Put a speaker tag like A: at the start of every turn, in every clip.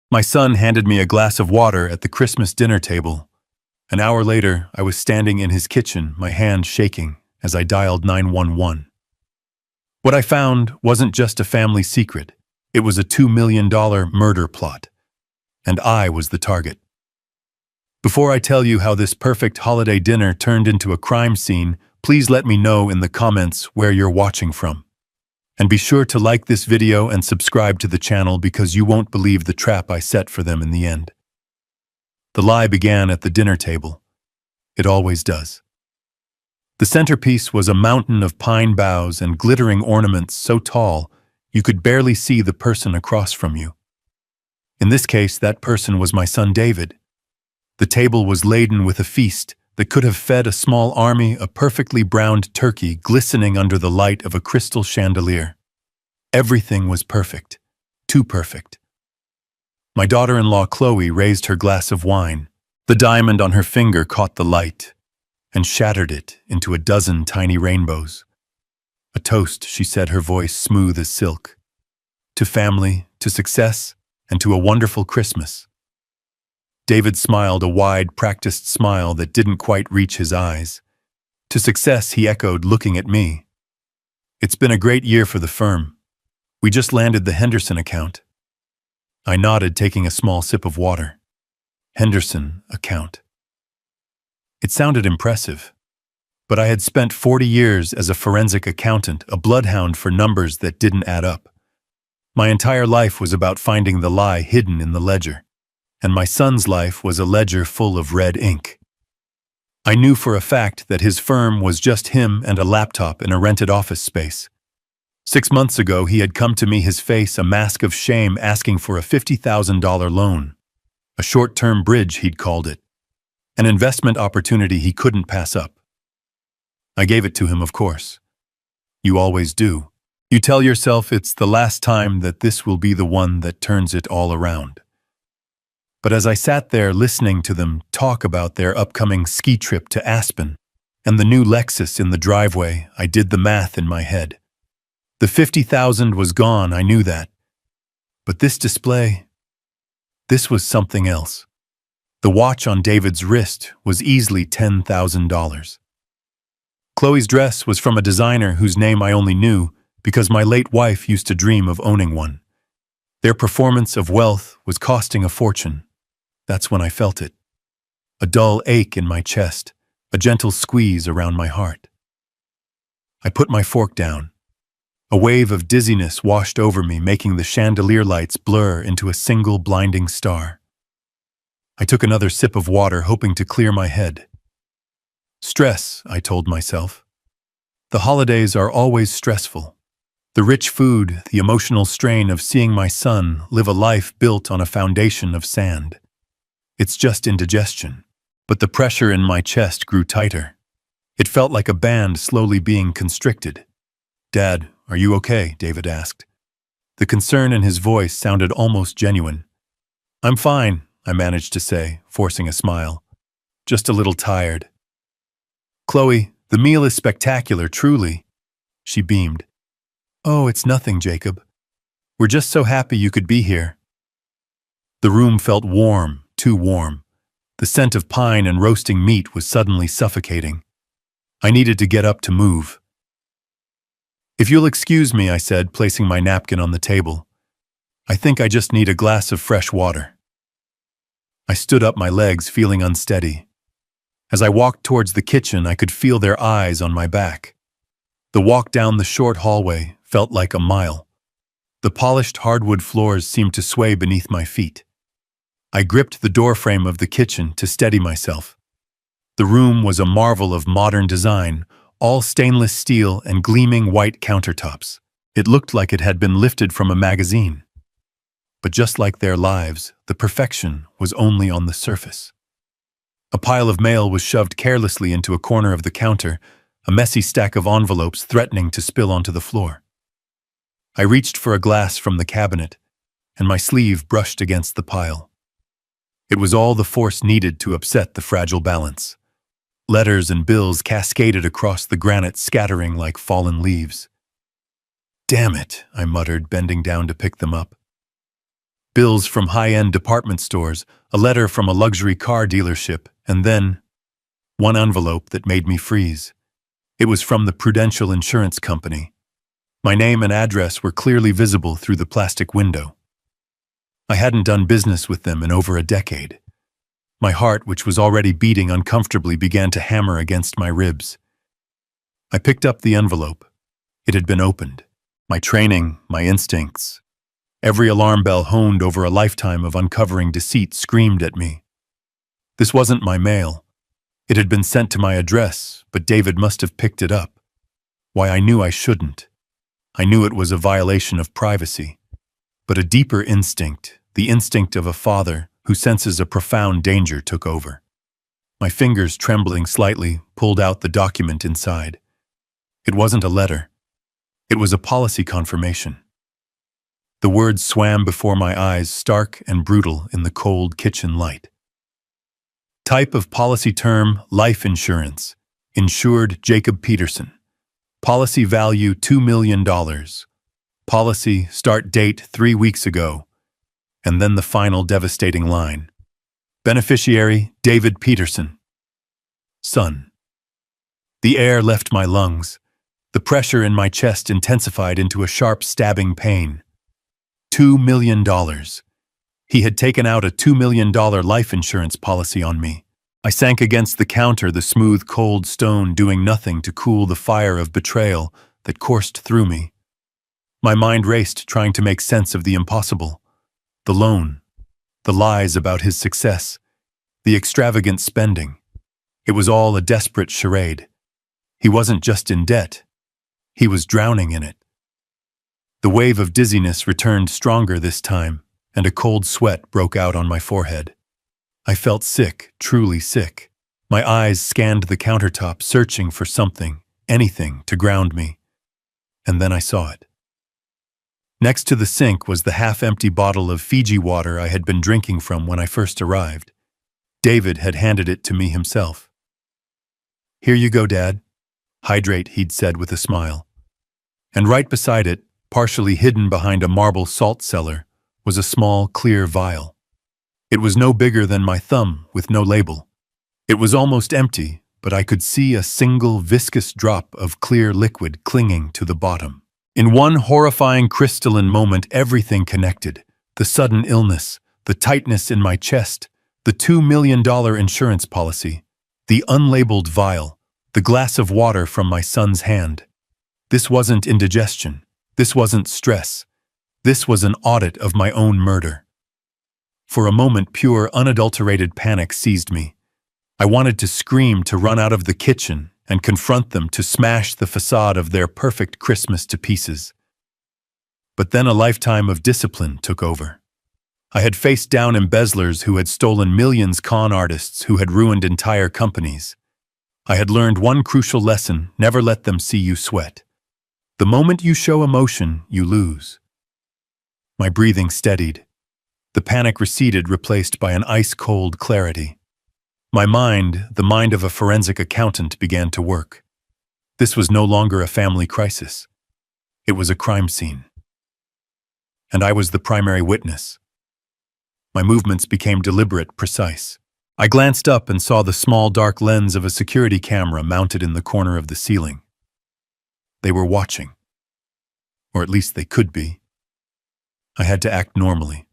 A: My son handed me a glass of water at the Christmas dinner table. An hour later, I was standing in his kitchen, my hand shaking, as I dialed 911. What I found wasn't just a family secret. It was a $2 million murder plot. And I was the target. Before I tell you how this perfect holiday dinner turned into a crime scene, please let me know in the comments where you're watching from. And be sure to like this video and subscribe to the channel because you won't believe the trap I set for them in the end. The lie began at the dinner table. It always does. The centerpiece was a mountain of pine boughs and glittering ornaments so tall you could barely see the person across from you. In this case, that person was my son David. The table was laden with a feast that could have fed a small army, a perfectly browned turkey glistening under the light of a crystal chandelier. Everything was perfect. Too perfect. My daughter-in-law Chloe raised her glass of wine. The diamond on her finger caught the light and shattered it into a dozen tiny rainbows. A toast, she said, her voice smooth as silk. To family, to success, and to a wonderful Christmas. David smiled, a wide, practiced smile that didn't quite reach his eyes. To success, he echoed, looking at me. It's been a great year for the firm. We just landed the Henderson account. I nodded, taking a small sip of water. Henderson account. It sounded impressive. But I had spent 40 years as a forensic accountant, a bloodhound for numbers that didn't add up. My entire life was about finding the lie hidden in the ledger. And my son's life was a ledger full of red ink. I knew for a fact that his firm was just him and a laptop in a rented office space. 6 months ago, he had come to me, his face a mask of shame, asking for a $50,000 loan. A short-term bridge, he'd called it. An investment opportunity he couldn't pass up. I gave it to him, of course. You always do. You tell yourself it's the last time that this will be the one that turns it all around. But as I sat there listening to them talk about their upcoming ski trip to Aspen and the new Lexus in the driveway, I did the math in my head. The $50,000 was gone, I knew that. But this display, this was something else. The watch on David's wrist was easily $10,000. Chloe's dress was from a designer whose name I only knew because my late wife used to dream of owning one. Their performance of wealth was costing a fortune. That's when I felt it. A dull ache in my chest, a gentle squeeze around my heart. I put my fork down. A wave of dizziness washed over me, making the chandelier lights blur into a single blinding star. I took another sip of water, hoping to clear my head. Stress, I told myself. The holidays are always stressful. The rich food, the emotional strain of seeing my son live a life built on a foundation of sand. It's just indigestion. But the pressure in my chest grew tighter. It felt like a band slowly being constricted. Dad, are you okay? David asked. The concern in his voice sounded almost genuine. I'm fine, I managed to say, forcing a smile. Just a little tired. Chloe, the meal is spectacular, truly. She beamed. Oh, it's nothing, Jacob. We're just so happy you could be here. The room felt warm, too warm. The scent of pine and roasting meat was suddenly suffocating. I needed to get up to move. If you'll excuse me, I said, placing my napkin on the table. I think I just need a glass of fresh water. I stood up, my legs feeling unsteady. As I walked towards the kitchen, I could feel their eyes on my back. The walk down the short hallway felt like a mile. The polished hardwood floors seemed to sway beneath my feet. I gripped the doorframe of the kitchen to steady myself. The room was a marvel of modern design, all stainless steel and gleaming white countertops. It looked like it had been lifted from a magazine. But just like their lives, the perfection was only on the surface. A pile of mail was shoved carelessly into a corner of the counter, a messy stack of envelopes threatening to spill onto the floor. I reached for a glass from the cabinet, and my sleeve brushed against the pile. It was all the force needed to upset the fragile balance. Letters and bills cascaded across the granite, scattering like fallen leaves. Damn it, I muttered, bending down to pick them up. bills from high-end department stores, a letter from a luxury car dealership, and then one envelope that made me freeze. It was from the Prudential Insurance Company. My name and address were clearly visible through the plastic window. I hadn't done business with them in over a decade. My heart, which was already beating uncomfortably, began to hammer against my ribs. I picked up the envelope. It had been opened. My training, my instincts, every alarm bell honed over a lifetime of uncovering deceit screamed at me. This wasn't my mail. It had been sent to my address, but David must have picked it up. Why, I knew I shouldn't. I knew it was a violation of privacy. But a deeper instinct, the instinct of a father who senses a profound danger, took over. My fingers, trembling slightly, pulled out the document inside. It wasn't a letter. It was a policy confirmation. The words swam before my eyes, stark and brutal in the cold kitchen light. Type of policy term, life insurance. Insured Jacob Peterson. Policy value $2 million. Policy start date 3 weeks ago. And then the final devastating line. Beneficiary David Peterson. Son. The air left my lungs. The pressure in my chest intensified into a sharp, stabbing pain. $2 million. He had taken out a $2 million life insurance policy on me. I sank against the counter, the smooth, cold stone doing nothing to cool the fire of betrayal that coursed through me. My mind raced, trying to make sense of the impossible. The loan, the lies about his success, the extravagant spending. It was all a desperate charade. He wasn't just in debt. He was drowning in it. The wave of dizziness returned stronger this time, and a cold sweat broke out on my forehead. I felt sick, truly sick. My eyes scanned the countertop, searching for something, anything, to ground me. And then I saw it. Next to the sink was the half-empty bottle of Fiji water I had been drinking from when I first arrived. David had handed it to me himself. "Here you go, Dad. Hydrate," he'd said with a smile. And right beside it, partially hidden behind a marble salt cellar, was a small, clear vial. It was no bigger than my thumb, with no label. It was almost empty, but I could see a single viscous drop of clear liquid clinging to the bottom. In one horrifying crystalline moment, everything connected. The sudden illness, the tightness in my chest, the $2 million insurance policy, the unlabeled vial, the glass of water from my son's hand. This wasn't indigestion. This wasn't stress. This was an audit of my own murder. For a moment, pure, unadulterated panic seized me. I wanted to scream, to run out of the kitchen and confront them, to smash the facade of their perfect Christmas to pieces. But then a lifetime of discipline took over. I had faced down embezzlers who had stolen millions, con artists who had ruined entire companies. I had learned one crucial lesson: never let them see you sweat. The moment you show emotion, you lose. My breathing steadied. The panic receded, replaced by an ice-cold clarity. My mind, the mind of a forensic accountant, began to work. This was no longer a family crisis. It was a crime scene. And I was the primary witness. My movements became deliberate, precise. I glanced up and saw the small, dark lens of a security camera mounted in the corner of the ceiling. They were watching. Or at least they could be. I had to act normally.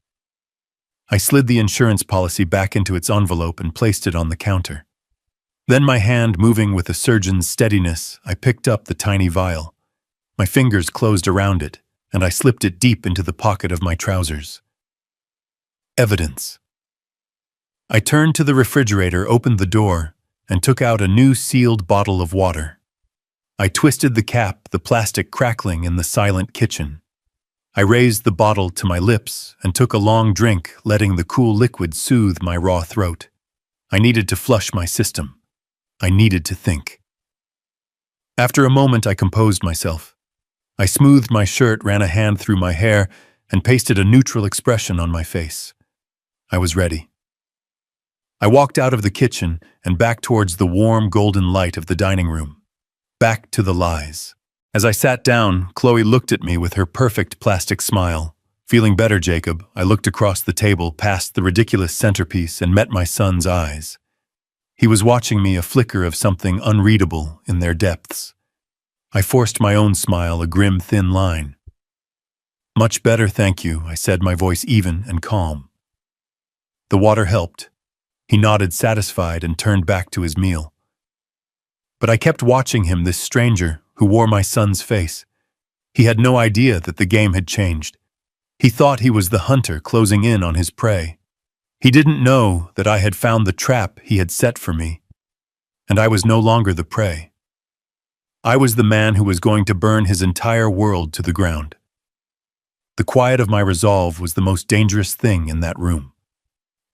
A: I slid the insurance policy back into its envelope and placed it on the counter. Then, my hand moving with a surgeon's steadiness, I picked up the tiny vial. My fingers closed around it, and I slipped it deep into the pocket of my trousers. Evidence. I turned to the refrigerator, opened the door, and took out a new sealed bottle of water. I twisted the cap, the plastic crackling in the silent kitchen. I raised the bottle to my lips and took a long drink, letting the cool liquid soothe my raw throat. I needed to flush my system. I needed to think. After a moment, I composed myself. I smoothed my shirt, ran a hand through my hair, and pasted a neutral expression on my face. I was ready. I walked out of the kitchen and back towards the warm, golden light of the dining room. Back to the lies. As I sat down, Chloe looked at me with her perfect plastic smile. Feeling better, Jacob, I looked across the table past the ridiculous centerpiece and met my son's eyes. He was watching me, a flicker of something unreadable in their depths. I forced my own smile, a grim, thin line. "Much better, thank you," I said, my voice even and calm. The water helped. He nodded, satisfied, and turned back to his meal. But I kept watching him, this stranger who wore my son's face. He had no idea that the game had changed. He thought he was the hunter closing in on his prey. He didn't know that I had found the trap he had set for me, and I was no longer the prey. I was the man who was going to burn his entire world to the ground. The quiet of my resolve was the most dangerous thing in that room.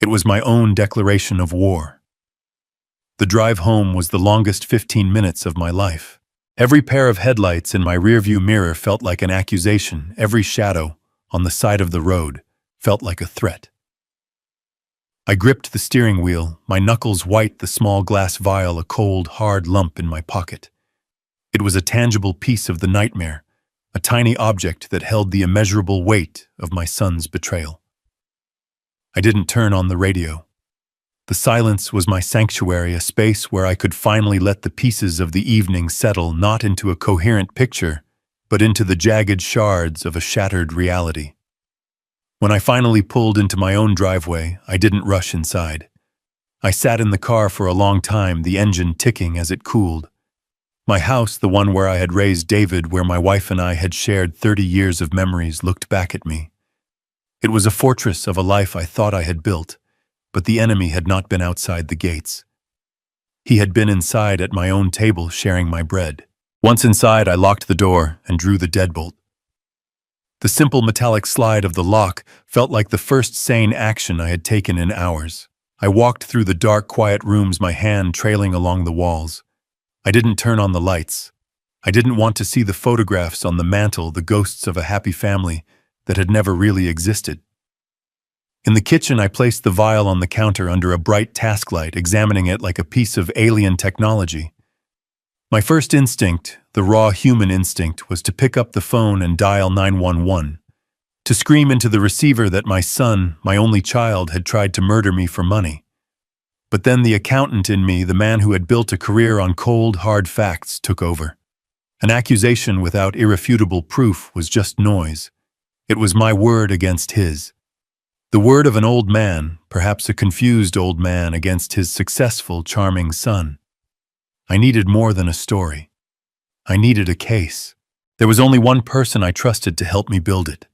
A: It was my own declaration of war. The drive home was the longest 15 minutes of my life. Every pair of headlights in my rearview mirror felt like an accusation. Every shadow on the side of the road felt like a threat. I gripped the steering wheel, my knuckles white, the small glass vial a cold, hard lump in my pocket. It was a tangible piece of the nightmare, a tiny object that held the immeasurable weight of my son's betrayal. I didn't turn on the radio. The silence was my sanctuary, a space where I could finally let the pieces of the evening settle, not into a coherent picture, but into the jagged shards of a shattered reality. When I finally pulled into my own driveway, I didn't rush inside. I sat in the car for a long time, the engine ticking as it cooled. My house, the one where I had raised David, where my wife and I had shared 30 years of memories, looked back at me. It was a fortress of a life I thought I had built, but the enemy had not been outside the gates. He had been inside at my own table, sharing my bread. Once inside, I locked the door and drew the deadbolt. The simple metallic slide of the lock felt like the first sane action I had taken in hours. I walked through the dark, quiet rooms, my hand trailing along the walls. I didn't turn on the lights. I didn't want to see the photographs on the mantel, the ghosts of a happy family that had never really existed. In the kitchen, I placed the vial on the counter under a bright task light, examining it like a piece of alien technology. My first instinct, the raw human instinct, was to pick up the phone and dial 911, to scream into the receiver that my son, my only child, had tried to murder me for money. But then the accountant in me, the man who had built a career on cold, hard facts, took over. An accusation without irrefutable proof was just noise. It was my word against his. The word of an old man, perhaps a confused old man, against his successful, charming son. I needed more than a story. I needed a case. There was only one person I trusted to help me build it.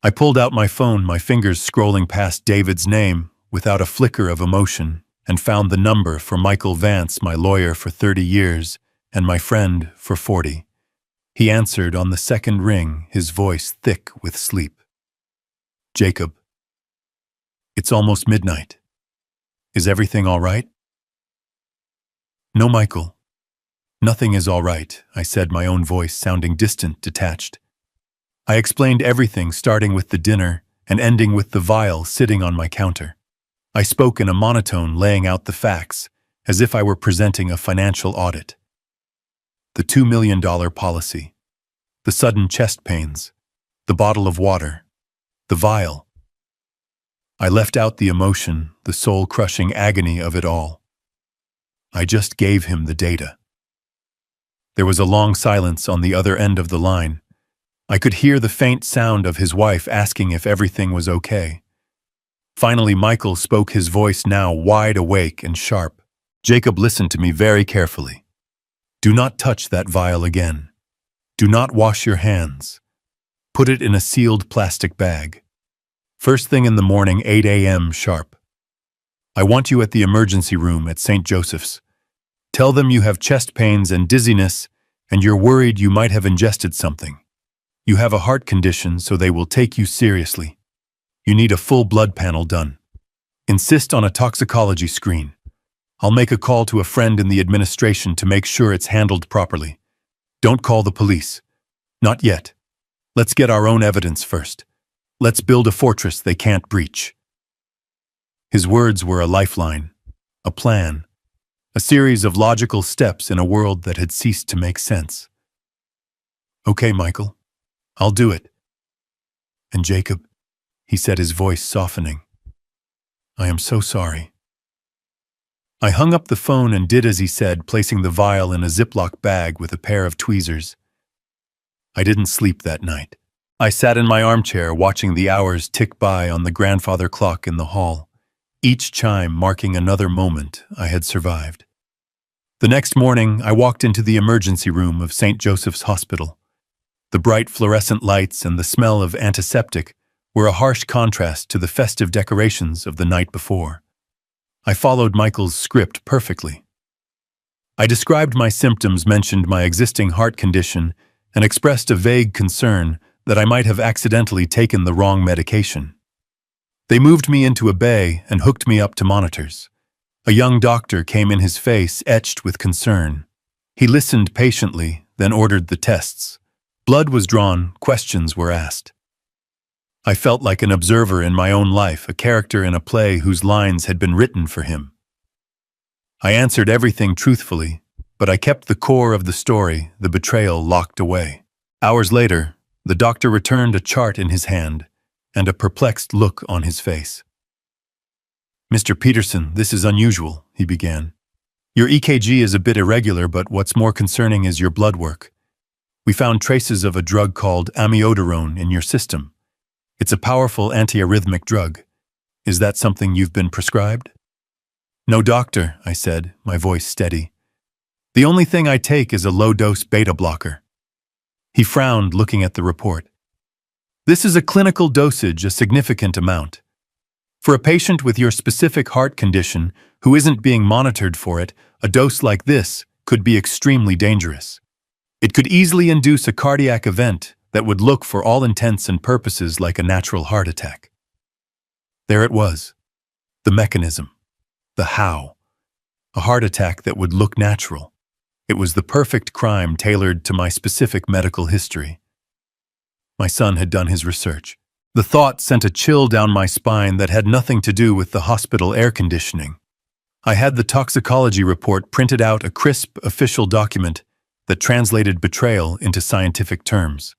A: I pulled out my phone, my fingers scrolling past David's name without a flicker of emotion, and found the number for Michael Vance, my lawyer for 30 years, and my friend for 40. He answered on the second ring, his voice thick with sleep. "Jacob, it's almost midnight. Is everything all right?" "No, Michael. Nothing is all right," I said, my own voice sounding distant, detached. I explained everything, starting with the dinner and ending with the vial sitting on my counter. I spoke in a monotone, laying out the facts, as if I were presenting a financial audit. The $2 million policy, the sudden chest pains, the bottle of water, the vial. I left out the emotion, the soul-crushing agony of it all. I just gave him the data. There was a long silence on the other end of the line. I could hear the faint sound of his wife asking if everything was okay. Finally, Michael spoke, his voice now wide awake and sharp. "Jacob, listen to me very carefully. Do not touch that vial again. Do not wash your hands. Put it in a sealed plastic bag. First thing in the morning, 8 a.m. sharp. I want you at the emergency room at St. Joseph's. Tell them you have chest pains and dizziness, and you're worried you might have ingested something. You have a heart condition, so they will take you seriously. You need a full blood panel done. Insist on a toxicology screen. I'll make a call to a friend in the administration to make sure it's handled properly. Don't call the police. Not yet. Let's get our own evidence first. Let's build a fortress they can't breach." His words were a lifeline, a plan, a series of logical steps in a world that had ceased to make sense. "Okay, Michael. I'll do it." And Jacob, he said, his voice softening, I am so sorry. I hung up the phone and did as he said, placing the vial in a Ziploc bag with a pair of tweezers. I didn't sleep that night. I sat in my armchair watching the hours tick by on the grandfather clock in the hall, each chime marking another moment I had survived. The next morning, I walked into the emergency room of St. Joseph's Hospital. The bright fluorescent lights and the smell of antiseptic were a harsh contrast to the festive decorations of the night before. I followed Michael's script perfectly. I described my symptoms, mentioned my existing heart condition, and expressed a vague concern that I might have accidentally taken the wrong medication. They moved me into a bay and hooked me up to monitors. A young doctor came in, his face etched with concern. He listened patiently, then ordered the tests. Blood was drawn, questions were asked. I felt like an observer in my own life, a character in a play whose lines had been written for him. I answered everything truthfully, but I kept the core of the story, the betrayal, locked away. Hours later, the doctor returned a chart in his hand and a perplexed look on his face. Mr. Peterson, this is unusual, he began. Your EKG is a bit irregular, but what's more concerning is your blood work. We found traces of a drug called amiodarone in your system. It's a powerful antiarrhythmic drug. Is that something you've been prescribed? No, doctor, I said, my voice steady. The only thing I take is a low-dose beta blocker. He frowned, looking at the report. This is a clinical dosage, a significant amount. For a patient with your specific heart condition who isn't being monitored for it, a dose like this could be extremely dangerous. It could easily induce a cardiac event that would look, for all intents and purposes, like a natural heart attack. There it was. The mechanism. The how. A heart attack that would look natural. It was the perfect crime tailored to my specific medical history. My son had done his research. The thought sent a chill down my spine that had nothing to do with the hospital air conditioning. I had the toxicology report printed out, a crisp official document that translated betrayal into scientific terms.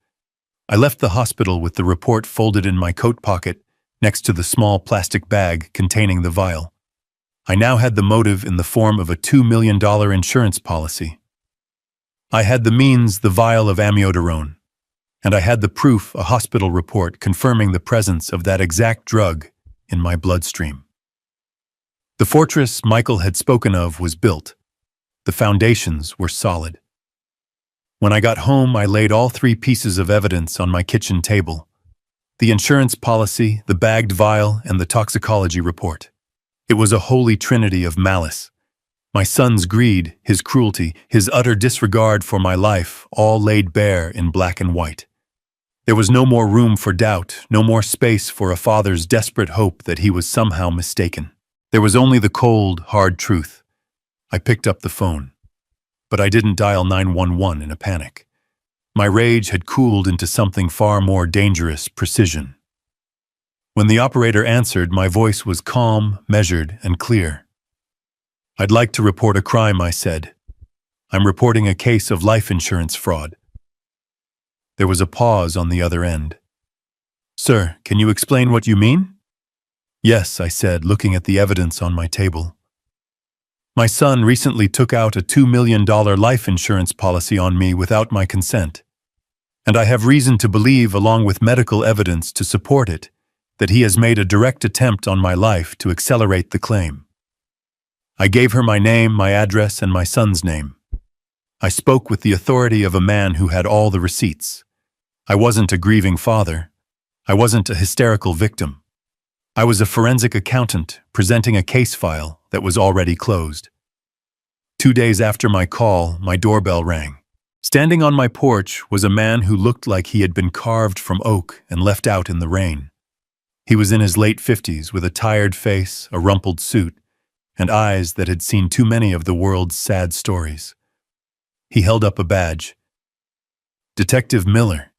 A: I left the hospital with the report folded in my coat pocket next to the small plastic bag containing the vial. I now had the motive in the form of a $2 million insurance policy. I had the means, the vial of amiodarone. And I had the proof, a hospital report confirming the presence of that exact drug in my bloodstream. The fortress Michael had spoken of was built. The foundations were solid. When I got home, I laid all three pieces of evidence on my kitchen table: the insurance policy, the bagged vial, and the toxicology report. It was a holy trinity of malice. My son's greed, his cruelty, his utter disregard for my life, all laid bare in black and white. There was no more room for doubt, no more space for a father's desperate hope that he was somehow mistaken. There was only the cold, hard truth. I picked up the phone. But I didn't dial 911 in a panic. My rage had cooled into something far more dangerous: precision. When the operator answered, my voice was calm, measured, and clear. I'd like to report a crime, I said. I'm reporting a case of life insurance fraud. There was a pause on the other end. Sir, can you explain what you mean? Yes, I said, looking at the evidence on my table. My son recently took out a $2 million life insurance policy on me without my consent. And I have reason to believe, along with medical evidence to support it, that he has made a direct attempt on my life to accelerate the claim. I gave her my name, my address, and my son's name. I spoke with the authority of a man who had all the receipts. I wasn't a grieving father. I wasn't a hysterical victim. I was a forensic accountant presenting a case file that was already closed. 2 days after my call, my doorbell rang. Standing on my porch was a man who looked like he had been carved from oak and left out in the rain. He was in his late 50s, with a tired face, a rumpled suit, and eyes that had seen too many of the world's sad stories. He held up a badge. Detective Miller,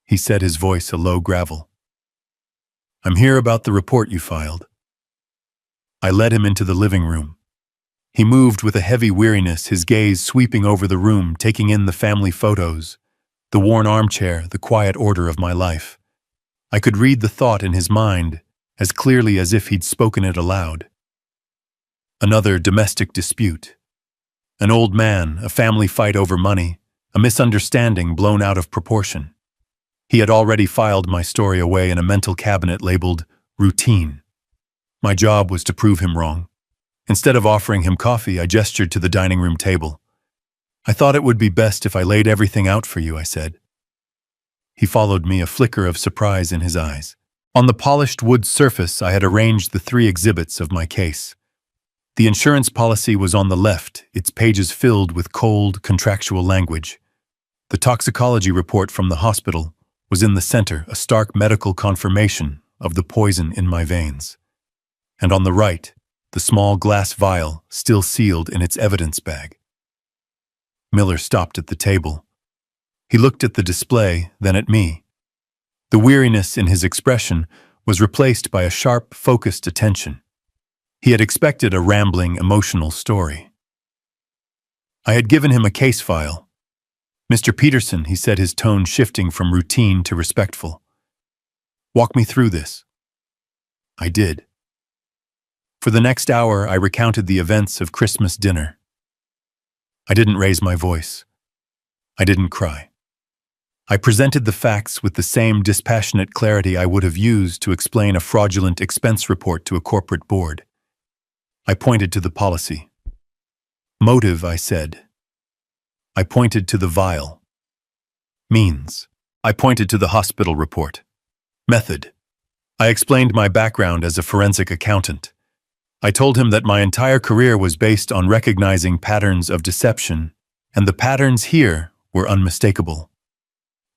A: he said, his voice a low gravel. I'm here about the report you filed. I led him into the living room. He moved with a heavy weariness, his gaze sweeping over the room, taking in the family photos, the worn armchair, the quiet order of my life. I could read the thought in his mind as clearly as if he'd spoken it aloud. Another domestic dispute. An old man, a family fight over money, a misunderstanding blown out of proportion. He had already filed my story away in a mental cabinet labeled routine. My job was to prove him wrong. Instead of offering him coffee, I gestured to the dining room table. I thought it would be best if I laid everything out for you, I said. He followed me, a flicker of surprise in his eyes. On the polished wood surface, I had arranged the 3 exhibits of my case. The insurance policy was on the left, its pages filled with cold, contractual language. The toxicology report from the hospital was in the center, a stark medical confirmation of the poison in my veins. And on the right, the small glass vial still sealed in its evidence bag. Miller stopped at the table. He looked at the display, then at me. The weariness in his expression was replaced by a sharp, focused attention. He had expected a rambling, emotional story. I had given him a case file. "Mr. Peterson," he said, his tone shifting from routine to respectful. "Walk me through this." I did. For the next hour, I recounted the events of Christmas dinner. I didn't raise my voice. I didn't cry. I presented the facts with the same dispassionate clarity I would have used to explain a fraudulent expense report to a corporate board. I pointed to the policy. "Motive," I said. I pointed to the vial. "Means." I pointed to the hospital report. "Method." I explained my background as a forensic accountant. I told him that my entire career was based on recognizing patterns of deception, and the patterns here were unmistakable.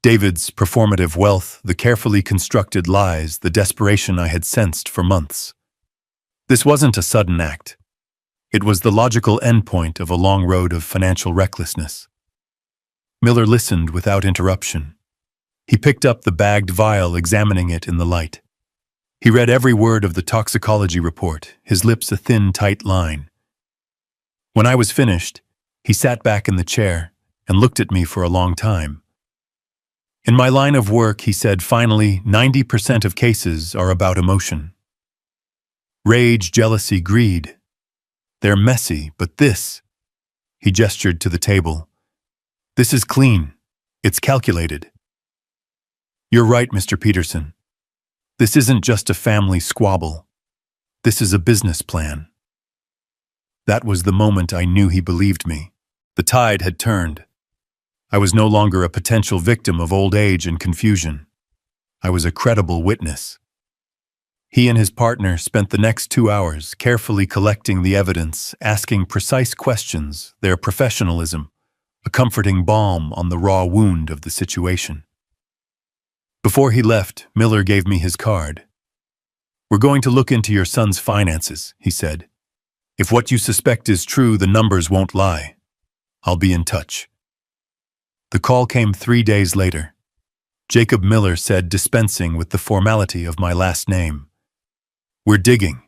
A: David's performative wealth, the carefully constructed lies, the desperation I had sensed for months. This wasn't a sudden act. It was the logical endpoint of a long road of financial recklessness. Miller listened without interruption. He picked up the bagged vial, examining it in the light. He read every word of the toxicology report, his lips a thin, tight line. When I was finished, he sat back in the chair and looked at me for a long time. "In my line of work," he said finally, 90% of cases are about emotion. Rage, jealousy, greed. They're messy, but this," he gestured to the table, "this is clean. It's calculated." "You're right, Mr. Peterson. This isn't just a family squabble. This is a business plan." That was the moment I knew he believed me. The tide had turned. I was no longer a potential victim of old age and confusion. I was a credible witness. He and his partner spent the next 2 hours carefully collecting the evidence, asking precise questions, their professionalism, a comforting balm on the raw wound of the situation. Before he left, Miller gave me his card. "We're going to look into your son's finances," he said. "If what you suspect is true, the numbers won't lie. I'll be in touch." The call came 3 days later. Jacob Miller said, dispensing with the formality of my last name, "We're digging,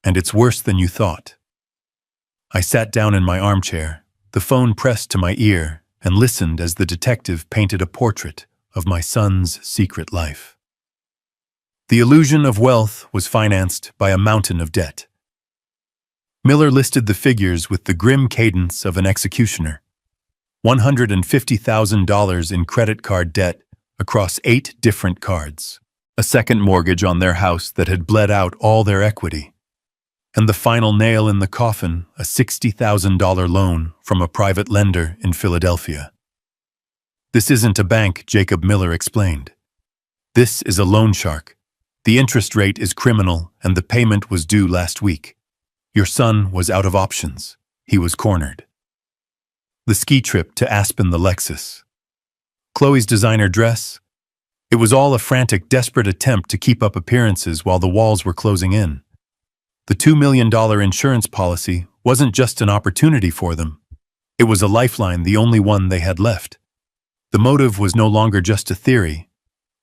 A: and it's worse than you thought." I sat down in my armchair, the phone pressed to my ear, and listened as the detective painted a portrait of my son's secret life. The illusion of wealth was financed by a mountain of debt. Miller listed the figures with the grim cadence of an executioner. $150,000 in credit card debt across 8 different cards, a second mortgage on their house that had bled out all their equity, and the final nail in the coffin, a $60,000 loan from a private lender in Philadelphia. "This isn't a bank," Jacob Miller explained. "This is a loan shark. The interest rate is criminal, and the payment was due last week. Your son was out of options. He was cornered. The ski trip to Aspen, the Lexus. Chloe's designer dress. It was all a frantic, desperate attempt to keep up appearances while the walls were closing in. The $2 million insurance policy wasn't just an opportunity for them. It was a lifeline, the only one they had left. The motive was no longer just a theory.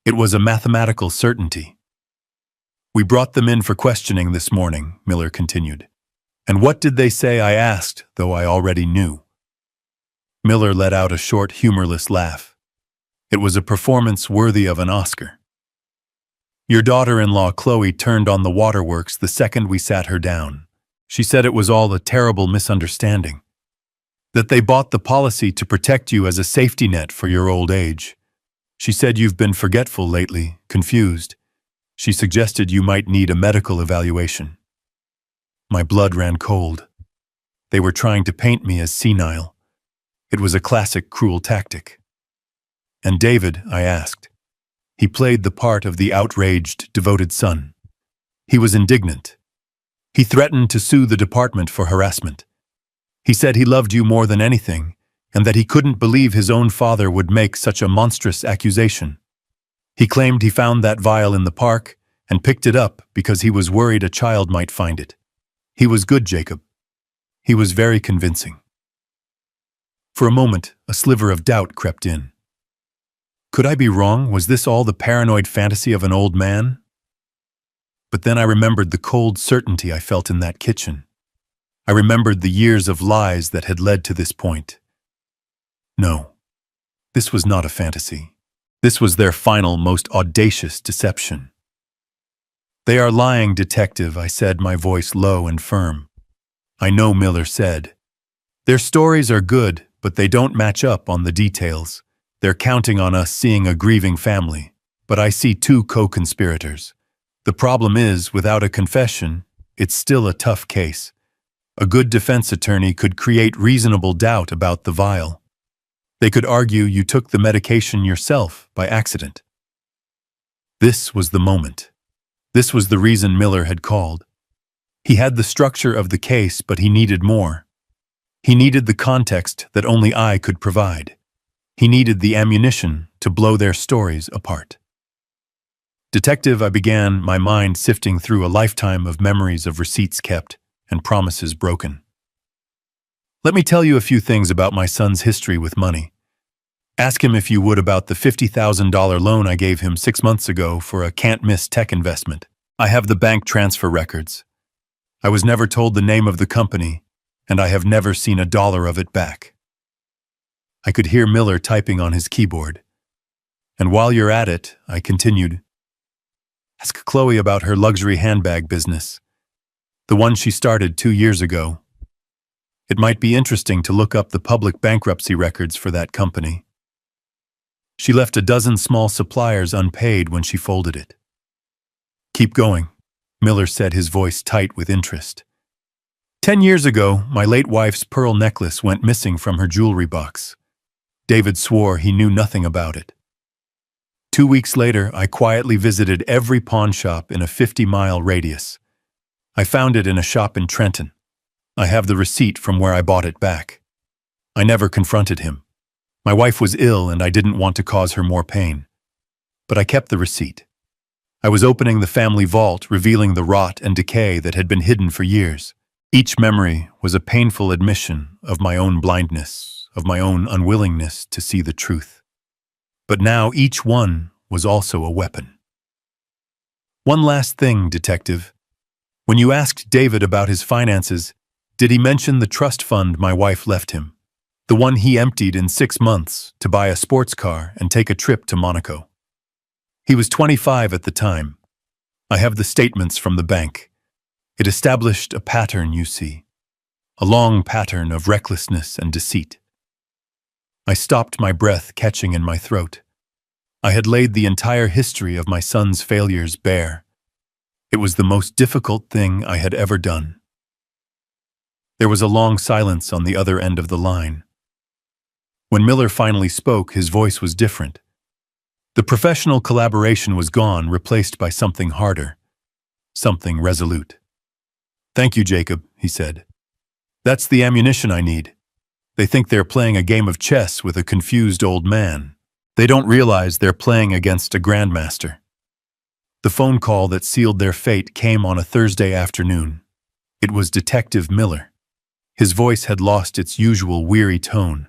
A: It was a mathematical certainty." "We brought them in for questioning this morning," Miller continued. "And what did they say?" I asked, though I already knew. Miller let out a short, humorless laugh. It was a performance worthy of an Oscar. Your daughter-in-law Chloe turned on the waterworks the second we sat her down. She said it was all a terrible misunderstanding. That they bought the policy to protect you as a safety net for your old age. She said you've been forgetful lately, confused. She suggested you might need a medical evaluation. My blood ran cold. They were trying to paint me as senile. It was a classic cruel tactic. And David, I asked. He played the part of the outraged, devoted son. He was indignant. He threatened to sue the department for harassment. He said he loved you more than anything, and that he couldn't believe his own father would make such a monstrous accusation. He claimed he found that vial in the park and picked it up because he was worried a child might find it. He was good, Jacob. He was very convincing. For a moment, a sliver of doubt crept in. Could I be wrong? Was this all the paranoid fantasy of an old man? But then I remembered the cold certainty I felt in that kitchen. I remembered the years of lies that had led to this point. No, this was not a fantasy. This was their final, most audacious deception. They are lying, detective, I said, my voice low and firm. I know, Miller said. Their stories are good, but they don't match up on the details. They're counting on us seeing a grieving family, but I see two co-conspirators. The problem is, without a confession, it's still a tough case. A good defense attorney could create reasonable doubt about the vial. They could argue you took the medication yourself by accident. This was the moment. This was the reason Miller had called. He had the structure of the case, but he needed more. He needed the context that only I could provide. He needed the ammunition to blow their stories apart. Detective, I began, my mind sifting through a lifetime of memories of receipts kept and promises broken. Let me tell you a few things about my son's history with money. Ask him if you would about the $50,000 loan I gave him 6 months ago for a can't-miss tech investment. I have the bank transfer records. I was never told the name of the company, and I have never seen a dollar of it back. I could hear Miller typing on his keyboard. And while you're at it, I continued, ask Chloe about her luxury handbag business, the one she started 2 years ago. It might be interesting to look up the public bankruptcy records for that company. She left a dozen small suppliers unpaid when she folded it. Keep going, Miller said, his voice tight with interest. 10 years ago, my late wife's pearl necklace went missing from her jewelry box. David swore he knew nothing about it. 2 weeks later, I quietly visited every pawn shop in a 50-mile radius. I found it in a shop in Trenton. I have the receipt from where I bought it back. I never confronted him. My wife was ill and I didn't want to cause her more pain. But I kept the receipt. I was opening the family vault, revealing the rot and decay that had been hidden for years. Each memory was a painful admission of my own blindness, of my own unwillingness to see the truth. But now each one was also a weapon. One last thing, detective. When you asked David about his finances, did he mention the trust fund my wife left him? The one he emptied in 6 months to buy a sports car and take a trip to Monaco. He was 25 at the time. I have the statements from the bank. It established a pattern, you see. A long pattern of recklessness and deceit. I stopped, my breath catching in my throat. I had laid the entire history of my son's failures bare. It was the most difficult thing I had ever done. There was a long silence on the other end of the line. When Miller finally spoke, his voice was different. The professional collaboration was gone, replaced by something harder, something resolute. Thank you, Jacob, he said. That's the ammunition I need. They think they're playing a game of chess with a confused old man. They don't realize they're playing against a grandmaster. The phone call that sealed their fate came on a Thursday afternoon. It was Detective Miller. His voice had lost its usual weary tone.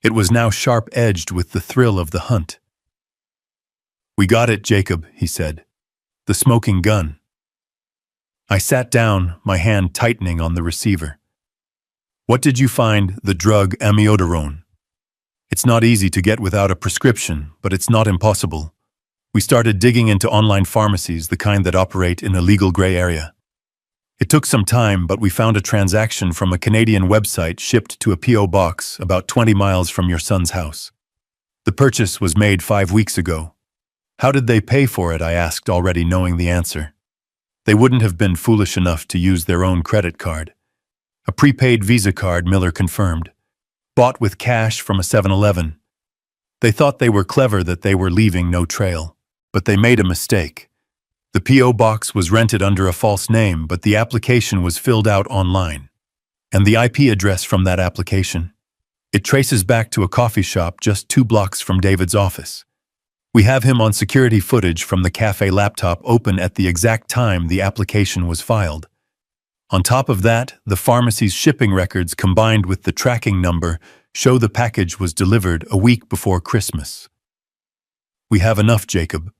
A: It was now sharp-edged with the thrill of the hunt. We got it, Jacob, he said. The smoking gun. I sat down, my hand tightening on the receiver. What did you find? The drug amiodarone. It's not easy to get without a prescription, but it's not impossible. We started digging into online pharmacies, the kind that operate in a legal gray area. It took some time, but we found a transaction from a Canadian website shipped to a P.O. box about 20 miles from your son's house. The purchase was made 5 weeks ago. How did they pay for it? I asked, already knowing the answer. They wouldn't have been foolish enough to use their own credit card. A prepaid Visa card, Miller confirmed. Bought with cash from a 7-Eleven. They thought they were clever that they were leaving no trail. But they made a mistake. The P.O. box was rented under a false name, but the application was filled out online. And the IP address from that application? It traces back to a coffee shop just 2 blocks from David's office. We have him on security footage from the cafe laptop open at the exact time the application was filed. On top of that, the pharmacy's shipping records combined with the tracking number show the package was delivered a week before Christmas. We have enough, Jacob.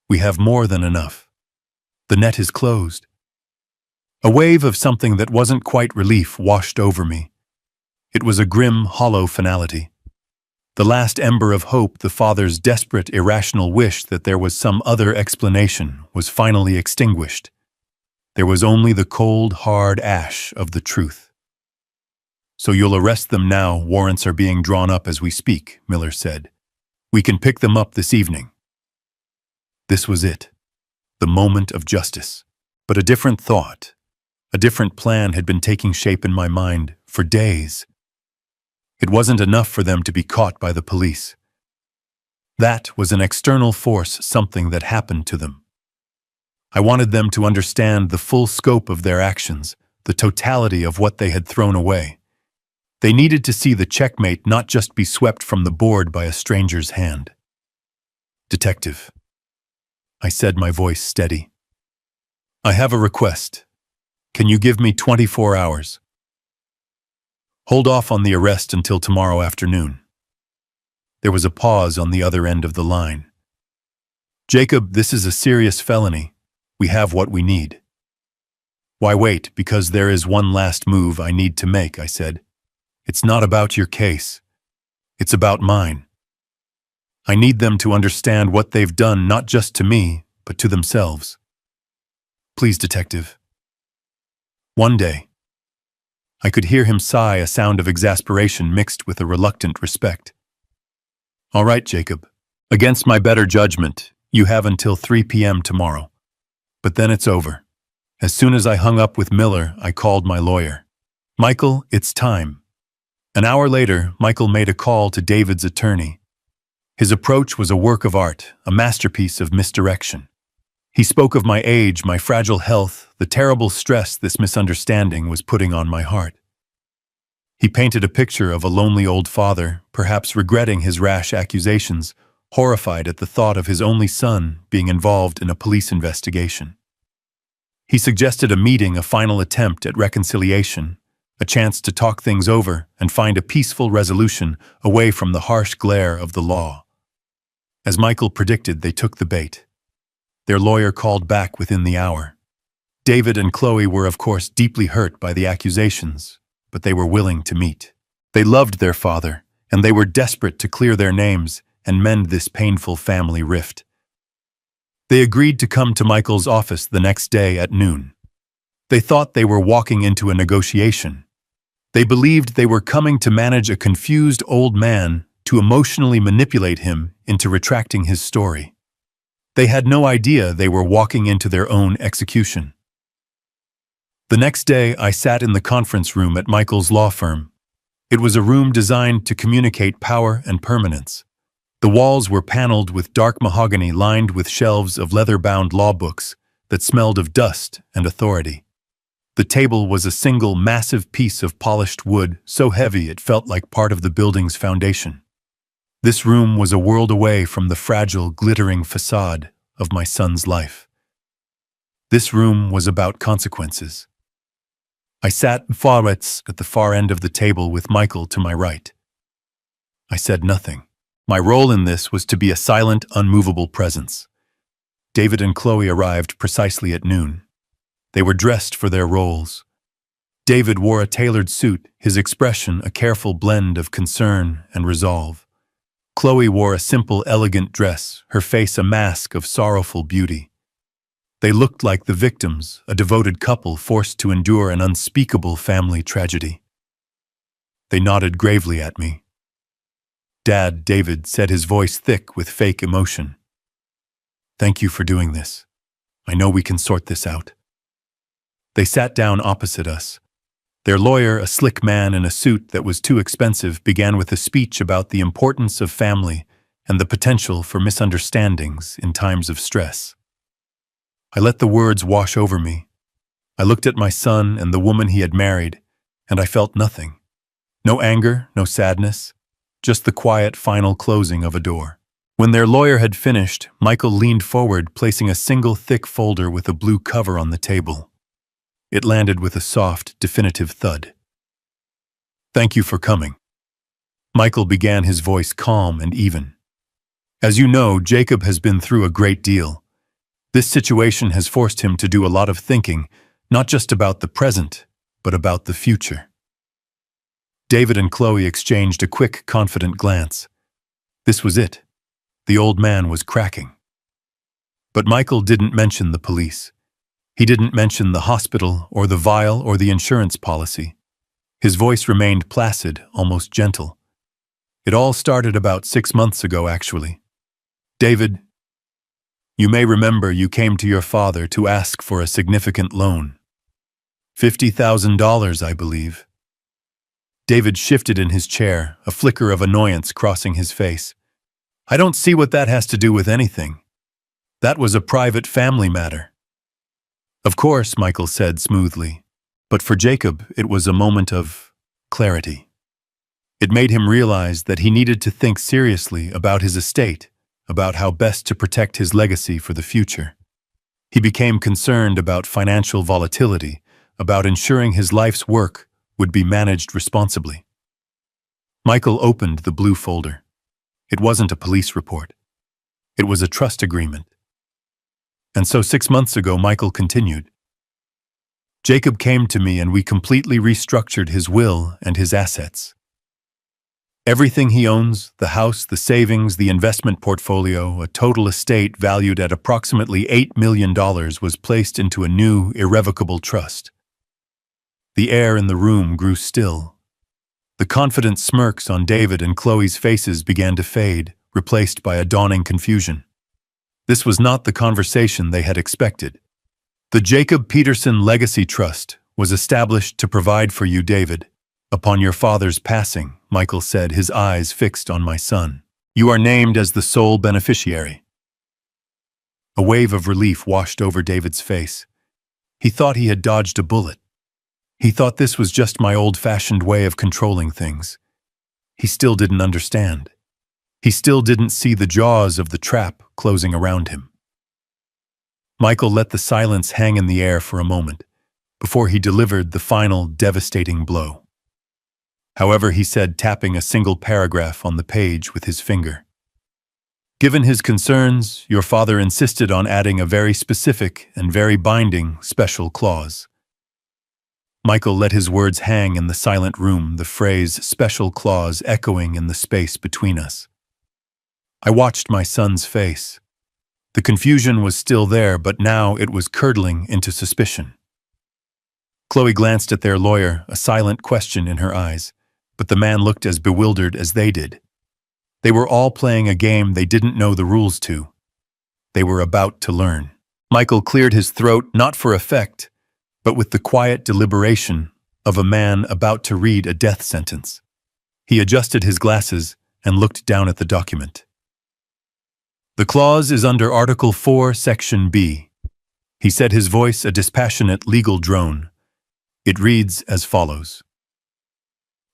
A: We have more than enough. The net is closed. A wave of something that wasn't quite relief washed over me. It was a grim, hollow finality. The last ember of hope, the father's desperate, irrational wish that there was some other explanation, was finally extinguished. There was only the cold, hard ash of the truth. So you'll arrest them now. Warrants are being drawn up as we speak, Miller said. We can pick them up this evening. This was it, the moment of justice. But a different thought, a different plan had been taking shape in my mind for days. It wasn't enough for them to be caught by the police. That was an external force, something that happened to them. I wanted them to understand the full scope of their actions, the totality of what they had thrown away. They needed to see the checkmate not just be swept from the board by a stranger's hand. Detective, I said, my voice steady. I have a request. Can you give me 24 hours? Hold off on the arrest until tomorrow afternoon. There was a pause on the other end of the line. Jacob, this is a serious felony. We have what we need. Why wait? Because there is one last move I need to make, I said. It's not about your case. It's about mine. I need them to understand what they've done, not just to me, but to themselves. Please, detective. One day, I could hear him sigh, a sound of exasperation mixed with a reluctant respect. All right, Jacob. Against my better judgment, you have until 3 p.m. tomorrow. But then it's over. As soon as I hung up with Miller, I called my lawyer. Michael, it's time. An hour later, Michael made a call to David's attorney. His approach was a work of art, a masterpiece of misdirection. He spoke of my age, my fragile health, the terrible stress this misunderstanding was putting on my heart. He painted a picture of a lonely old father, perhaps regretting his rash accusations, horrified at the thought of his only son being involved in a police investigation. He suggested a meeting, a final attempt at reconciliation, a chance to talk things over and find a peaceful resolution away from the harsh glare of the law. As Michael predicted, they took the bait. Their lawyer called back within the hour. David and Chloe were, of course, deeply hurt by the accusations, but they were willing to meet. They loved their father, and they were desperate to clear their names and mend this painful family rift. They agreed to come to Michael's office the next day at noon. They thought they were walking into a negotiation. They believed they were coming to manage a confused old man, to emotionally manipulate him into retracting his story. They had no idea they were walking into their own execution. The next day, I sat in the conference room at Michael's law firm. It was a room designed to communicate power and permanence. The walls were paneled with dark mahogany lined with shelves of leather-bound law books that smelled of dust and authority. The table was a single massive piece of polished wood, so heavy it felt like part of the building's foundation. This room was a world away from the fragile, glittering facade of my son's life. This room was about consequences. I sat at the far end of the table with Michael to my right. I said nothing. My role in this was to be a silent, unmovable presence. David and Chloe arrived precisely at noon. They were dressed for their roles. David wore a tailored suit, his expression a careful blend of concern and resolve. Chloe wore a simple, elegant dress, her face a mask of sorrowful beauty. They looked like the victims, a devoted couple forced to endure an unspeakable family tragedy. They nodded gravely at me. "Dad," David said, his voice thick with fake emotion. "Thank you for doing this. I know we can sort this out." They sat down opposite us. Their lawyer, a slick man in a suit that was too expensive, began with a speech about the importance of family and the potential for misunderstandings in times of stress. I let the words wash over me. I looked at my son and the woman he had married, and I felt nothing. No anger, no sadness, just the quiet final closing of a door. When their lawyer had finished, Michael leaned forward, placing a single thick folder with a blue cover on the table. It landed with a soft, definitive thud. "Thank you for coming." Michael began, his voice calm and even. "As you know, Jacob has been through a great deal. This situation has forced him to do a lot of thinking, not just about the present, but about the future." David and Chloe exchanged a quick, confident glance. This was it. The old man was cracking. But Michael didn't mention the police. He didn't mention the hospital or the vial or the insurance policy. His voice remained placid, almost gentle. "It all started about 6 months ago, actually. David, you may remember you came to your father to ask for a significant loan. $50,000, I believe." David shifted in his chair, a flicker of annoyance crossing his face. "I don't see what that has to do with anything. That was a private family matter." "Of course," Michael said smoothly, but for Jacob it was a moment of clarity. It made him realize that he needed to think seriously about his estate, about how best to protect his legacy for the future. He became concerned about financial volatility, about ensuring his life's work would be managed responsibly. Michael opened the blue folder. It wasn't a police report. It was a trust agreement. And so 6 months ago, Michael continued, Jacob came to me and we completely restructured his will and his assets. Everything he owns, the house, the savings, the investment portfolio, a total estate valued at approximately $8 million was placed into a new, irrevocable trust. The air in the room grew still. The confident smirks on David and Chloe's faces began to fade, replaced by a dawning confusion. This was not the conversation they had expected. "The Jacob Peterson Legacy Trust was established to provide for you, David, upon your father's passing," Michael said, his eyes fixed on my son. "You are named as the sole beneficiary." A wave of relief washed over David's face. He thought he had dodged a bullet. He thought this was just my old-fashioned way of controlling things. He still didn't understand. He still didn't see the jaws of the trap closing around him. Michael let the silence hang in the air for a moment, before he delivered the final, devastating blow. However, he said, tapping a single paragraph on the page with his finger. "Given his concerns, your father insisted on adding a very specific and very binding special clause." Michael let his words hang in the silent room, the phrase "special clause" echoing in the space between us. I watched my son's face. The confusion was still there, but now it was curdling into suspicion. Chloe glanced at their lawyer, a silent question in her eyes, but the man looked as bewildered as they did. They were all playing a game they didn't know the rules to. They were about to learn. Michael cleared his throat, not for effect, but with the quiet deliberation of a man about to read a death sentence. He adjusted his glasses and looked down at the document. "The clause is under Article 4, Section B." He said, his voice a dispassionate legal drone. It reads as follows.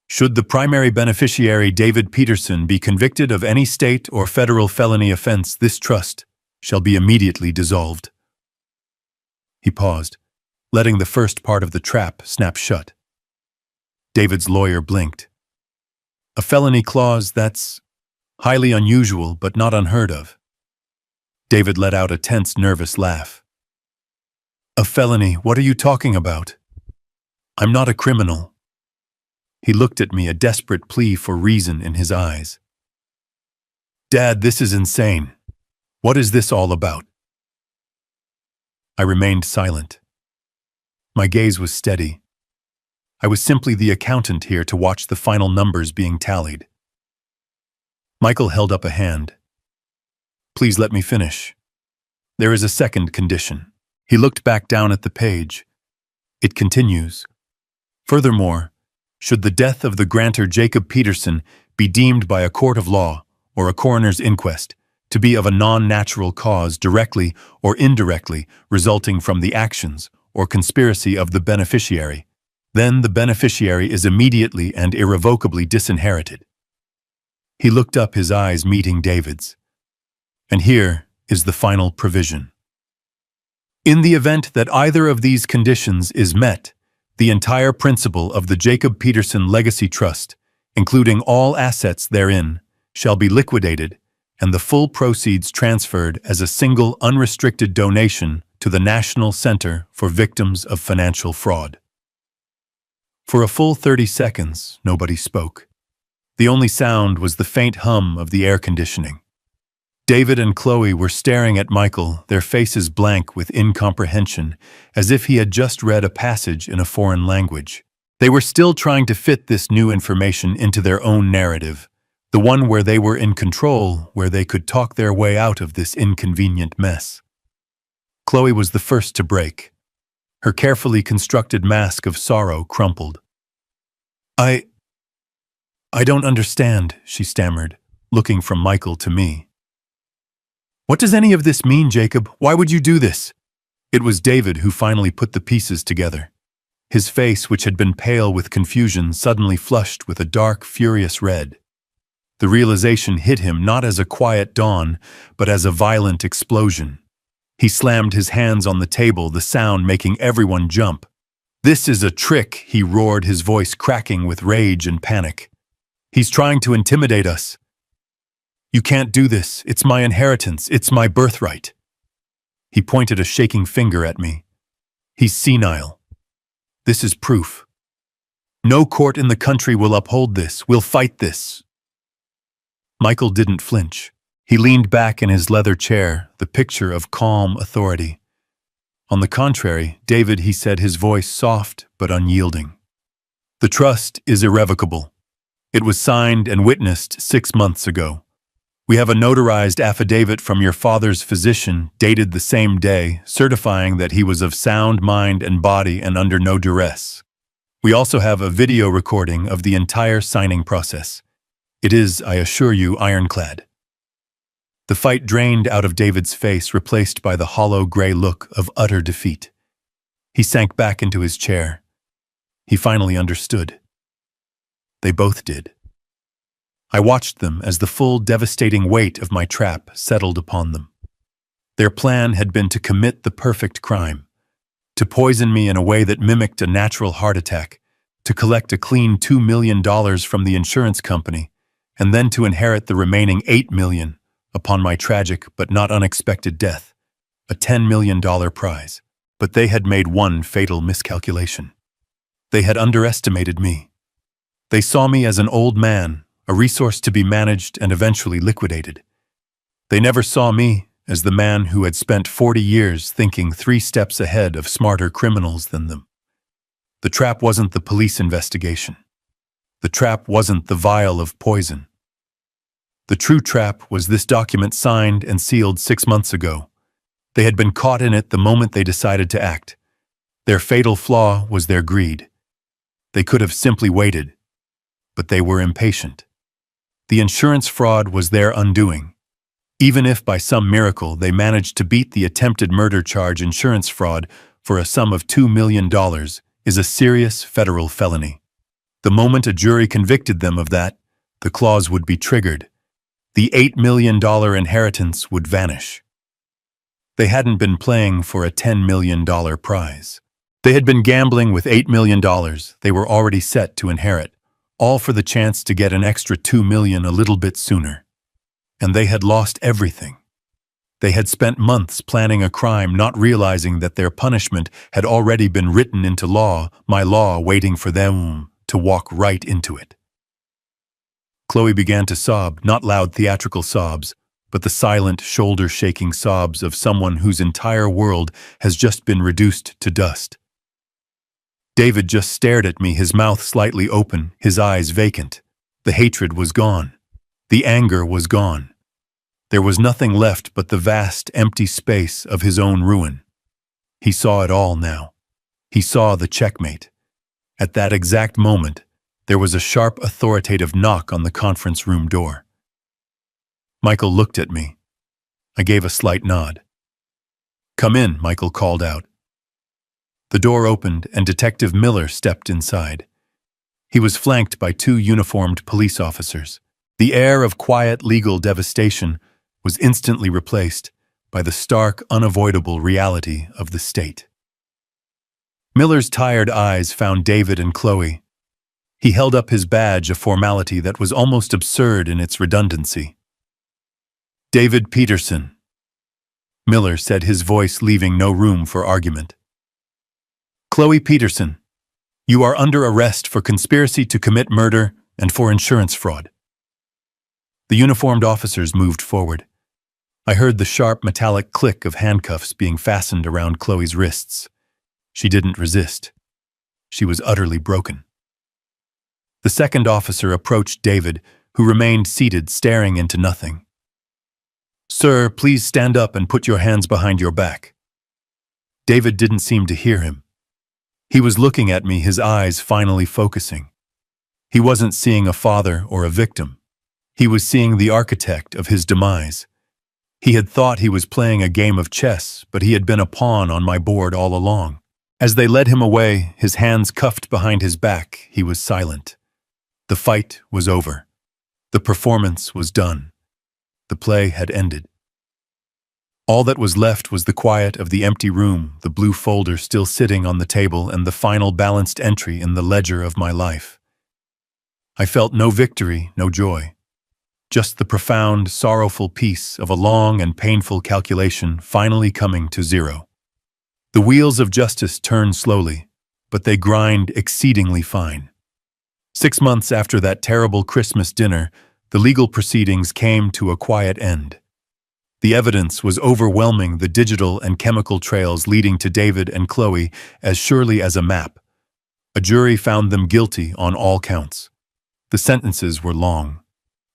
A: "Should the primary beneficiary, David Peterson, be convicted of any state or federal felony offense, this trust shall be immediately dissolved." He paused, letting the first part of the trap snap shut. David's lawyer blinked. "A felony clause, that's highly unusual but not unheard of." David let out a tense, nervous laugh. "A felony? What are you talking about? I'm not a criminal." He looked at me, a desperate plea for reason in his eyes. Dad, this is insane. What is this all about? I remained silent. My gaze was steady. I was simply the accountant here to watch the final numbers being tallied. Michael held up a hand. Please let me finish. There is a second condition. He looked back down at the page. It continues. Furthermore, should the death of the grantor Jacob Peterson be deemed by a court of law or a coroner's inquest to be of a non-natural cause directly or indirectly resulting from the actions or conspiracy of the beneficiary, then the beneficiary is immediately and irrevocably disinherited. He looked up, his eyes meeting David's. And here is the final provision. In the event that either of these conditions is met, the entire principal of the Jacob Peterson Legacy Trust, including all assets therein, shall be liquidated and the full proceeds transferred as a single unrestricted donation to the National Center for Victims of Financial Fraud. For a full 30 seconds, nobody spoke. The only sound was the faint hum of the air conditioning. David and Chloe were staring at Michael, their faces blank with incomprehension, as if he had just read a passage in a foreign language. They were still trying to fit this new information into their own narrative, the one where they were in control, where they could talk their way out of this inconvenient mess. Chloe was the first to break. Her carefully constructed mask of sorrow crumpled. I don't understand, she stammered, looking from Michael to me. What does any of this mean, Jacob? Why would you do this? It was David who finally put the pieces together. His face, which had been pale with confusion, suddenly flushed with a dark, furious red. The realization hit him not as a quiet dawn, but as a violent explosion. He slammed his hands on the table, the sound making everyone jump. This is a trick, he roared, his voice cracking with rage and panic. He's trying to intimidate us. You can't do this. It's my inheritance. It's my birthright. He pointed a shaking finger at me. He's senile. This is proof. No court in the country will uphold this. We'll fight this. Michael didn't flinch. He leaned back in his leather chair, the picture of calm authority. On the contrary, David, he said, his voice soft but unyielding. The trust is irrevocable. It was signed and witnessed 6 months ago. We have a notarized affidavit from your father's physician, dated the same day, certifying that he was of sound mind and body and under no duress. We also have a video recording of the entire signing process. It is, I assure you, ironclad. The fight drained out of David's face, replaced by the hollow gray look of utter defeat. He sank back into his chair. He finally understood. They both did. I watched them as the full devastating weight of my trap settled upon them. Their plan had been to commit the perfect crime, to poison me in a way that mimicked a natural heart attack, to collect a clean $2 million from the insurance company, and then to inherit the remaining $8 million upon my tragic but not unexpected death, a $10 million prize. But they had made one fatal miscalculation. They had underestimated me. They saw me as an old man, a resource to be managed and eventually liquidated. They never saw me as the man who had spent 40 years thinking 3 steps ahead of smarter criminals than them. The trap wasn't the police investigation. The trap wasn't the vial of poison. The true trap was this document signed and sealed 6 months ago. They had been caught in it the moment they decided to act. Their fatal flaw was their greed. They could have simply waited, but they were impatient. The insurance fraud was their undoing. Even if by some miracle they managed to beat the attempted murder charge, insurance fraud for a sum of $2 million is a serious federal felony. The moment a jury convicted them of that, the clause would be triggered. The $8 million inheritance would vanish. They hadn't been playing for a $10 million prize. They had been gambling with $8 million they were already set to inherit, all for the chance to get an extra $2 million a little bit sooner. And they had lost everything. They had spent months planning a crime, not realizing that their punishment had already been written into law, my law waiting for them to walk right into it. Chloe began to sob, not loud theatrical sobs, but the silent, shoulder-shaking sobs of someone whose entire world has just been reduced to dust. David just stared at me, his mouth slightly open, his eyes vacant. The hatred was gone. The anger was gone. There was nothing left but the vast, empty space of his own ruin. He saw it all now. He saw the checkmate. At that exact moment, there was a sharp, authoritative knock on the conference room door. Michael looked at me. I gave a slight nod. "Come in," Michael called out. The door opened and Detective Miller stepped inside. He was flanked by two uniformed police officers. The air of quiet legal devastation was instantly replaced by the stark, unavoidable reality of the state. Miller's tired eyes found David and Chloe. He held up his badge, a formality that was almost absurd in its redundancy. "David Peterson," Miller said, his voice leaving no room for argument. "Chloe Peterson, you are under arrest for conspiracy to commit murder and for insurance fraud." The uniformed officers moved forward. I heard the sharp metallic click of handcuffs being fastened around Chloe's wrists. She didn't resist. She was utterly broken. The second officer approached David, who remained seated, staring into nothing. "Sir, please stand up and put your hands behind your back." David didn't seem to hear him. He was looking at me, his eyes finally focusing. He wasn't seeing a father or a victim. He was seeing the architect of his demise. He had thought he was playing a game of chess, but he had been a pawn on my board all along. As they led him away, his hands cuffed behind his back, he was silent. The fight was over. The performance was done. The play had ended. All that was left was the quiet of the empty room, the blue folder still sitting on the table, and the final balanced entry in the ledger of my life. I felt no victory, no joy. Just the profound, sorrowful peace of a long and painful calculation finally coming to zero. The wheels of justice turn slowly, but they grind exceedingly fine. 6 months after that terrible Christmas dinner, the legal proceedings came to a quiet end. The evidence was overwhelming, the digital and chemical trails leading to David and Chloe as surely as a map. A jury found them guilty on all counts. The sentences were long.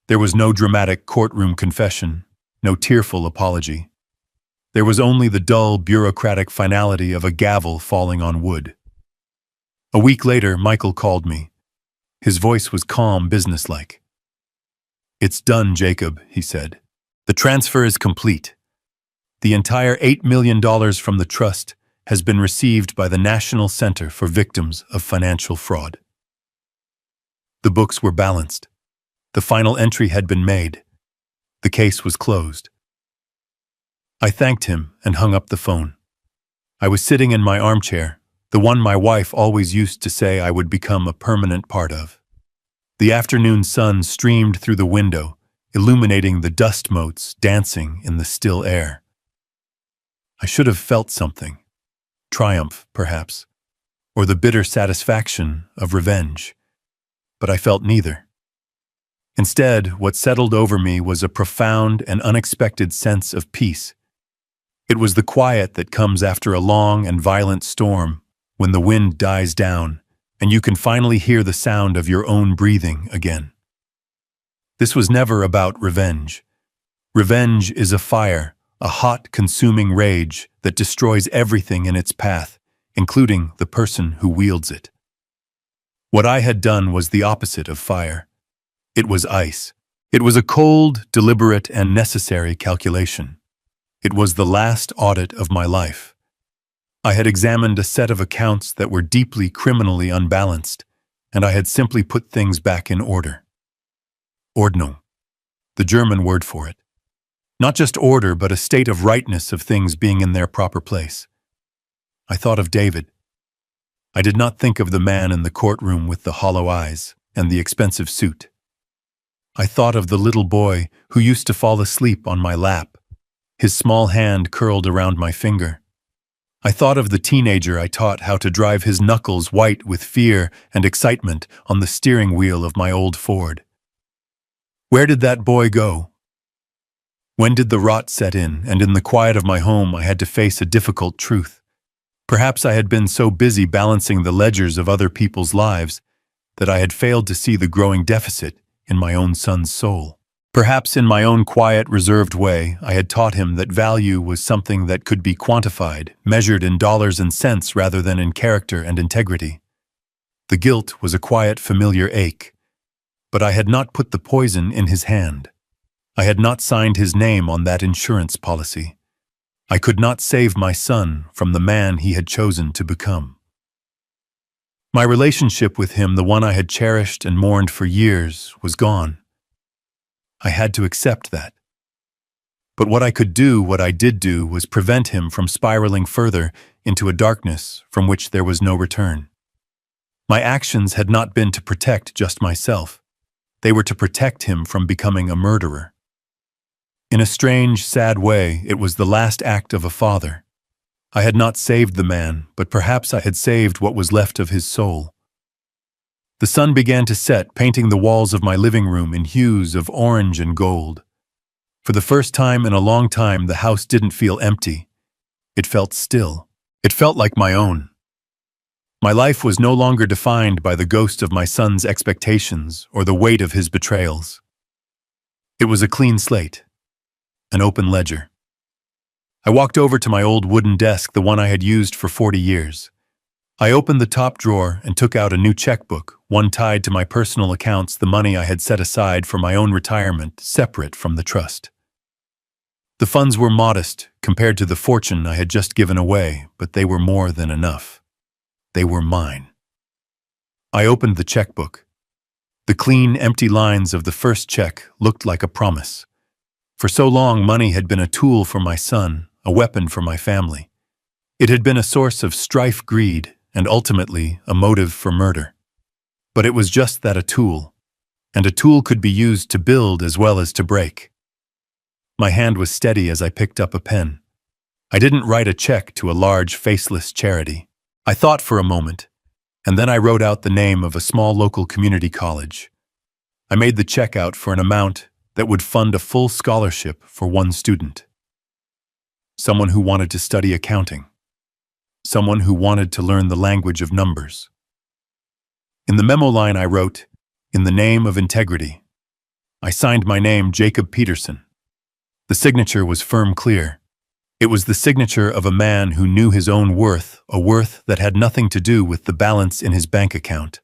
A: There was no dramatic courtroom confession, no tearful apology. There was only the dull, bureaucratic finality of a gavel falling on wood. A week later, Michael called me. His voice was calm, businesslike. "It's done, Jacob," he said. "The transfer is complete. The entire $8 million from the trust has been received by the National Center for Victims of Financial Fraud." The books were balanced. The final entry had been made. The case was closed. I thanked him and hung up the phone. I was sitting in my armchair, the one my wife always used to say I would become a permanent part of. The afternoon sun streamed through the window, illuminating the dust motes dancing in the still air. I should have felt something. Triumph, perhaps, or the bitter satisfaction of revenge. But I felt neither. Instead, what settled over me was a profound and unexpected sense of peace. It was the quiet that comes after a long and violent storm, when the wind dies down, and you can finally hear the sound of your own breathing again. This was never about revenge. Revenge is a fire, a hot, consuming rage that destroys everything in its path, including the person who wields it. What I had done was the opposite of fire. It was ice. It was a cold, deliberate, and necessary calculation. It was the last audit of my life. I had examined a set of accounts that were deeply criminally unbalanced, and I had simply put things back in order. Ordnung, the German word for it. Not just order, but a state of rightness of things being in their proper place. I thought of David. I did not think of the man in the courtroom with the hollow eyes and the expensive suit. I thought of the little boy who used to fall asleep on my lap, his small hand curled around my finger. I thought of the teenager I taught how to drive his knuckles white with fear and excitement on the steering wheel of my old Ford. Where did that boy go? When did the rot set in, and in the quiet of my home I had to face a difficult truth? Perhaps I had been so busy balancing the ledgers of other people's lives that I had failed to see the growing deficit in my own son's soul. Perhaps in my own quiet, reserved way, I had taught him that value was something that could be quantified, measured in dollars and cents rather than in character and integrity. The guilt was a quiet, familiar ache, but I had not put the poison in his hand. I had not signed his name on that insurance policy. I could not save my son from the man he had chosen to become. My relationship with him, the one I had cherished and mourned for years, was gone. I had to accept that. But what I did do, was prevent him from spiraling further into a darkness from which there was no return. My actions had not been to protect just myself. They were to protect him from becoming a murderer. In a strange, sad way, it was the last act of a father. I had not saved the man, but perhaps I had saved what was left of his soul. The sun began to set, painting the walls of my living room in hues of orange and gold. For the first time in a long time, the house didn't feel empty. It felt still. It felt like my own. My life was no longer defined by the ghost of my son's expectations or the weight of his betrayals. It was a clean slate, an open ledger. I walked over to my old wooden desk, the one I had used for 40 years. I opened the top drawer and took out a new checkbook, one tied to my personal accounts, the money I had set aside for my own retirement, separate from the trust. The funds were modest compared to the fortune I had just given away, but they were more than enough. They were mine. I opened the checkbook. The clean, empty lines of the first check looked like a promise. For so long, money had been a tool for my son, a weapon for my family. It had been a source of strife, greed, and ultimately a motive for murder. But it was just that, a tool, and a tool could be used to build as well as to break. My hand was steady as I picked up a pen. I didn't write a check to a large, faceless charity. I thought for a moment, and then I wrote out the name of a small local community college. I made the check out for an amount that would fund a full scholarship for one student. Someone who wanted to study accounting. Someone who wanted to learn the language of numbers. In the memo line I wrote, "In the name of integrity." I signed my name, Jacob Peterson. The signature was firm, clear. It was the signature of a man who knew his own worth, a worth that had nothing to do with the balance in his bank account.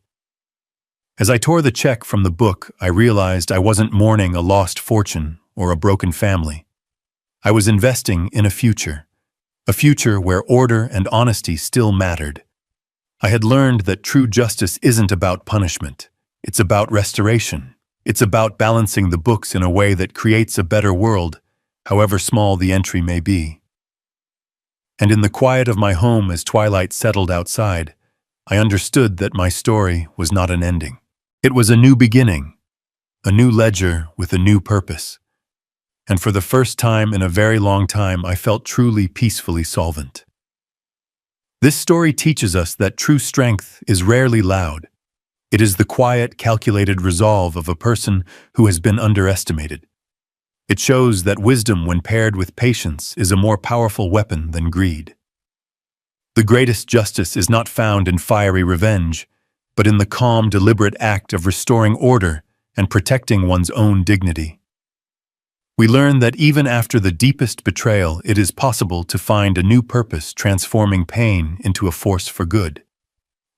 A: As I tore the check from the book, I realized I wasn't mourning a lost fortune or a broken family. I was investing in a future where order and honesty still mattered. I had learned that true justice isn't about punishment. It's about restoration. It's about balancing the books in a way that creates a better world, however small the entry may be. And in the quiet of my home, as twilight settled outside, I understood that my story was not an ending. It was a new beginning, a new ledger with a new purpose. And for the first time in a very long time, I felt truly peacefully solvent. This story teaches us that true strength is rarely loud. It is the quiet, calculated resolve of a person who has been underestimated. It shows that wisdom, when paired with patience, is a more powerful weapon than greed. The greatest justice is not found in fiery revenge, but in the calm, deliberate act of restoring order and protecting one's own dignity. We learn that even after the deepest betrayal, it is possible to find a new purpose, transforming pain into a force for good.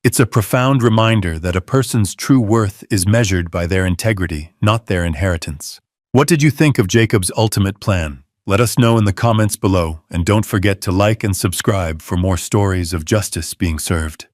A: It's a profound reminder that a person's true worth is measured by their integrity, not their inheritance. What did you think of Jacob's ultimate plan? Let us know in the comments below, and don't forget to like and subscribe for more stories of justice being served.